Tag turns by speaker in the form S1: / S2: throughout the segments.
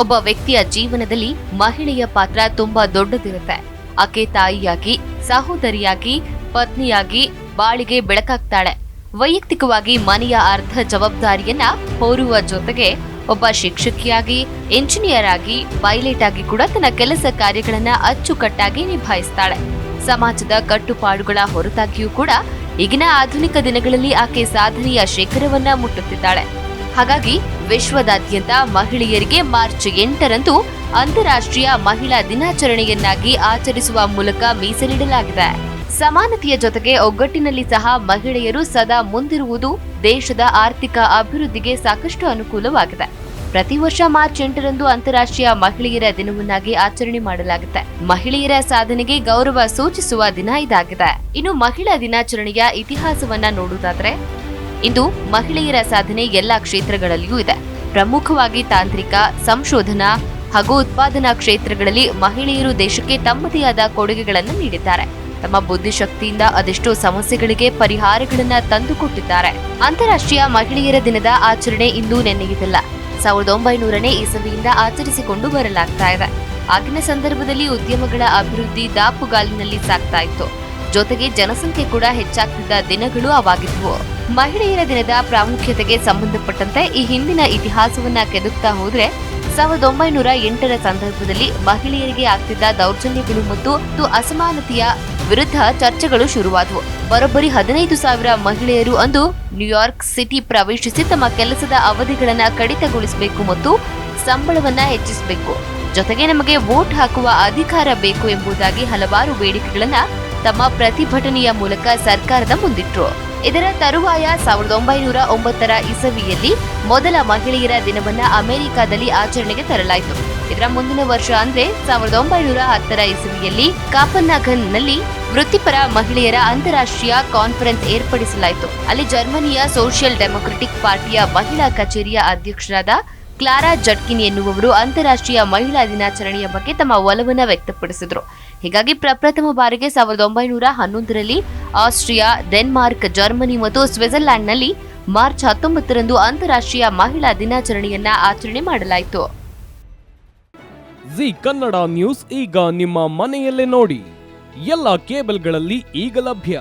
S1: ಒಬ್ಬ ವ್ಯಕ್ತಿಯ ಜೀವನದಲ್ಲಿ ಮಹಿಳೆಯ ಪಾತ್ರ ತುಂಬಾ ದೊಡ್ಡದಿರುತ್ತೆ. ಆಕೆ ತಾಯಿಯಾಗಿ, ಸಹೋದರಿಯಾಗಿ, ಪತ್ನಿಯಾಗಿ ಬಾಳಿಗೆ ಬೆಳಕಾಗ್ತಾಳೆ. ವೈಯಕ್ತಿಕವಾಗಿ ಮನೆಯ ಅರ್ಧ ಜವಾಬ್ದಾರಿಯನ್ನ ಹೊರುವ ಜೊತೆಗೆ ಒಬ್ಬ ಶಿಕ್ಷಕಿಯಾಗಿ, ಇಂಜಿನಿಯರ್ ಆಗಿ, ಪೈಲಟ್ ಆಗಿ ಕೂಡ ತನ್ನ ಕೆಲಸ ಕಾರ್ಯಗಳನ್ನ ಅಚ್ಚುಕಟ್ಟಾಗಿ ನಿಭಾಯಿಸ್ತಾಳೆ. ಸಮಾಜದ ಕಟ್ಟುಪಾಡುಗಳ ಹೊರತಾಗಿಯೂ ಕೂಡ ಈಗಿನ ಆಧುನಿಕ ದಿನಗಳಲ್ಲಿ ಆಕೆ ಸಾಧನೆಯ ಶಿಖರವನ್ನ ಮುಟ್ಟುತ್ತಿದ್ದಾಳೆ. ಹಾಗಾಗಿ ವಿಶ್ವದಾದ್ಯಂತ ಮಹಿಳೆಯರಿಗೆ ಮಾರ್ಚ್ 8ರಂದು ಅಂತಾರಾಷ್ಟ್ರೀಯ ಮಹಿಳಾ ದಿನಾಚರಣೆಯನ್ನಾಗಿ ಆಚರಿಸುವ ಮೂಲಕ ಮೀಸಲಿಡಲಾಗಿದೆ. ಸಮಾನತೆಯ ಜೊತೆಗೆ ಒಗ್ಗಟ್ಟಿನಲ್ಲಿ ಸಹ ಮಹಿಳೆಯರು ಸದಾ ಮುಂದಿರುವುದು ದೇಶದ ಆರ್ಥಿಕ ಅಭಿವೃದ್ಧಿಗೆ ಸಾಕಷ್ಟು ಅನುಕೂಲವಾಗಿದೆ. ಪ್ರತಿ ವರ್ಷ ಮಾರ್ಚ್ 8ರಂದು ಅಂತಾರಾಷ್ಟ್ರೀಯ ಮಹಿಳೆಯರ ದಿನವನ್ನಾಗಿ ಆಚರಣೆ ಮಾಡಲಾಗುತ್ತೆ. ಮಹಿಳೆಯರ ಸಾಧನೆಗೆ ಗೌರವ ಸೂಚಿಸುವ ದಿನ ಇದಾಗಿದೆ. ಇನ್ನು ಮಹಿಳಾ ದಿನಾಚರಣೆಯ ಇತಿಹಾಸವನ್ನ ನೋಡುವುದಾದ್ರೆ, ಇಂದು ಮಹಿಳೆಯರ ಸಾಧನೆ ಎಲ್ಲಾ ಕ್ಷೇತ್ರಗಳಲ್ಲಿಯೂ ಇದೆ. ಪ್ರಮುಖವಾಗಿ ತಾಂತ್ರಿಕ, ಸಂಶೋಧನಾ ಹಾಗೂ ಉತ್ಪಾದನಾ ಕ್ಷೇತ್ರಗಳಲ್ಲಿ ಮಹಿಳೆಯರು ದೇಶಕ್ಕೆ ತಮ್ಮದೇ ಆದ ಕೊಡುಗೆಗಳನ್ನು ನೀಡಿದ್ದಾರೆ. ತಮ್ಮ ಬುದ್ಧಿಶಕ್ತಿಯಿಂದ ಅದೆಷ್ಟೋ ಸಮಸ್ಯೆಗಳಿಗೆ ಪರಿಹಾರಗಳನ್ನ ತಂದುಕೊಟ್ಟಿದ್ದಾರೆ. ಅಂತಾರಾಷ್ಟ್ರೀಯ ಮಹಿಳೆಯರ ದಿನದ ಆಚರಣೆ ಇಂದು ನೆನ್ನೆಯಿದಲ್ಲ, 1900ನೇ ಇಸವಿಯಿಂದ ಆಚರಿಸಿಕೊಂಡು ಬರಲಾಗ್ತಾ ಇದೆ. ಆಗಿನ ಸಂದರ್ಭದಲ್ಲಿ ಉದ್ಯಮಗಳ ಅಭಿವೃದ್ಧಿ ದಾಪುಗಾಲಿನಲ್ಲಿ ಸಾಗ್ತಾ ಇತ್ತು. ಜೊತೆಗೆ ಜನಸಂಖ್ಯೆ ಕೂಡ ಹೆಚ್ಚಾಗ್ತಿದ್ದ ದಿನಗಳು ಅವಾಗಿದ್ವು. ಮಹಿಳೆಯರ ದಿನದ ಪ್ರಾಮುಖ್ಯತೆಗೆ ಸಂಬಂಧಪಟ್ಟಂತೆ ಈ ಹಿಂದಿನ ಇತಿಹಾಸವನ್ನ ಕೆದಕ್ತಾ ಹೋದ್ರೆ 1908ರ ಸಂದರ್ಭದಲ್ಲಿ ಮಹಿಳೆಯರಿಗೆ ಆಗ್ತಿದ್ದ ದೌರ್ಜನ್ಯಗಳು ಮತ್ತು ಅಸಮಾನತೆಯ ವಿರುದ್ಧ ಚರ್ಚೆಗಳು ಶುರುವಾದವು. ಬರೋಬ್ಬರಿ 15,000 ಮಹಿಳೆಯರು ಅಂದು ನ್ಯೂಯಾರ್ಕ್ ಸಿಟಿ ಪ್ರವೇಶಿಸಿ ತಮ್ಮ ಕೆಲಸದ ಅವಧಿಗಳನ್ನ ಕಡಿತಗೊಳಿಸಬೇಕು ಮತ್ತು ಸಂಬಳವನ್ನ ಹೆಚ್ಚಿಸಬೇಕು, ಜೊತೆಗೆ ನಮಗೆ ವೋಟ್ ಹಾಕುವ ಅಧಿಕಾರ ಬೇಕು ಎಂಬುದಾಗಿ ಹಲವಾರು ಬೇಡಿಕೆಗಳನ್ನ ತಮ್ಮ ಪ್ರತಿಭಟನೆಯ ಮೂಲಕ ಸರ್ಕಾರದ ಮುಂದಿಟ್ರು. ಇದರ ತರುವಾಯ 1909ರ ಇಸವಿಯಲ್ಲಿ ಮೊದಲ ಮಹಿಳೆಯರ ದಿನವನ್ನ ಅಮೆರಿಕಾದಲ್ಲಿ ಆಚರಣೆಗೆ ತರಲಾಯಿತು. ಇದರ ಮುಂದಿನ ವರ್ಷ ಅಂದ್ರೆ 1910ರ ಇಸವಿಯಲ್ಲಿ ಕಾಪನ್ಹಾಗನ್ನಲ್ಲಿ ವೃತ್ತಿಪರ ಮಹಿಳೆಯರ ಅಂತಾರಾಷ್ಟ್ರೀಯ ಕಾನ್ಫರೆನ್ಸ್ ಏರ್ಪಡಿಸಲಾಯಿತು. ಅಲ್ಲಿ ಜರ್ಮನಿಯ ಸೋಷಿಯಲ್ ಡೆಮೊಕ್ರೆಟಿಕ್ ಪಾರ್ಟಿಯ ಮಹಿಳಾ ಕಚೇರಿಯ ಅಧ್ಯಕ್ಷರಾದ ಕ್ಲಾರಾ ಜಟ್ಕಿನ್ ಎನ್ನುವವರು ಅಂತಾರಾಷ್ಟ್ರೀಯ ಮಹಿಳಾ ದಿನಾಚರಣೆಯ ಬಗ್ಗೆ ತಮ್ಮ ಒಲವನ್ನ ವ್ಯಕ್ತಪಡಿಸಿದ್ರು. ಹೀಗಾಗಿ ಪ್ರಪ್ರಥಮ ಬಾರಿಗೆ 1911ರಲ್ಲಿ ಆಸ್ಟ್ರಿಯಾ, ಡೆನ್ಮಾರ್ಕ್, ಜರ್ಮನಿ ಮತ್ತು ಸ್ವಿಟ್ಜರ್ಲೆಂಡ್ನಲ್ಲಿ ಮಾರ್ಚ್ 19ರಂದು ಅಂತಾರಾಷ್ಟ್ರೀಯ ಮಹಿಳಾ ದಿನಾಚರಣೆಯನ್ನ ಆಚರಣೆ ಮಾಡಲಾಯಿತು.
S2: ಜಿ ಕನ್ನಡ ನ್ಯೂಸ್ ಈಗ ನಿಮ್ಮ ಮನೆಯಲ್ಲೇ ನೋಡಿ. ಎಲ್ಲ ಕೇಬಲ್ಗಳಲ್ಲಿ ಈಗ ಲಭ್ಯ.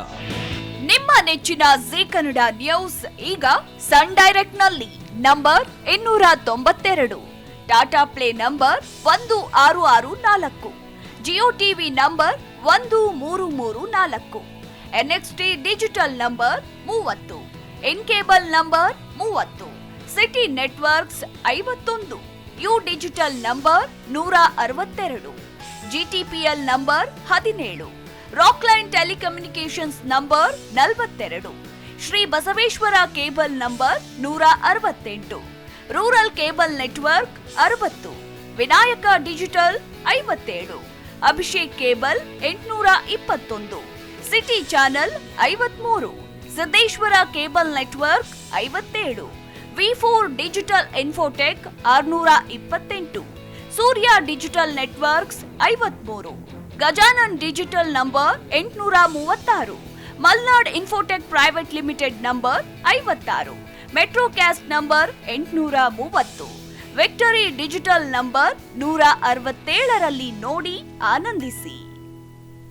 S3: ನಿಮ್ಮ ನೆಚ್ಚಿನ ಜಿ ಕನ್ನಡ ನ್ಯೂಸ್ ಈಗ ಸನ್ ಡೈರೆಕ್ಟ್ ನಲ್ಲಿ number 292, Tata Play number 1664, Jio TV number 1334, NXT digital number 30, in cable number 30, Siti networks 51, U digital number 162, GTPL number 17, Rockline telecommunications number 42, Shri Basaveshwara cable number 168, rural cable network 60, Vinayaka digital 57, Abhishek cable 821, Siti channel 53, Siddeshwara cable network 57, ವಿ4 digital infotech 628, Surya digital networks 53, Gajanan digital number 836, Malnad infotech private limited number 56, Metrocast number 830, victory digital number 167ರಲ್ಲಿ ನೋಡಿ ಆನಂದಿಸಿ.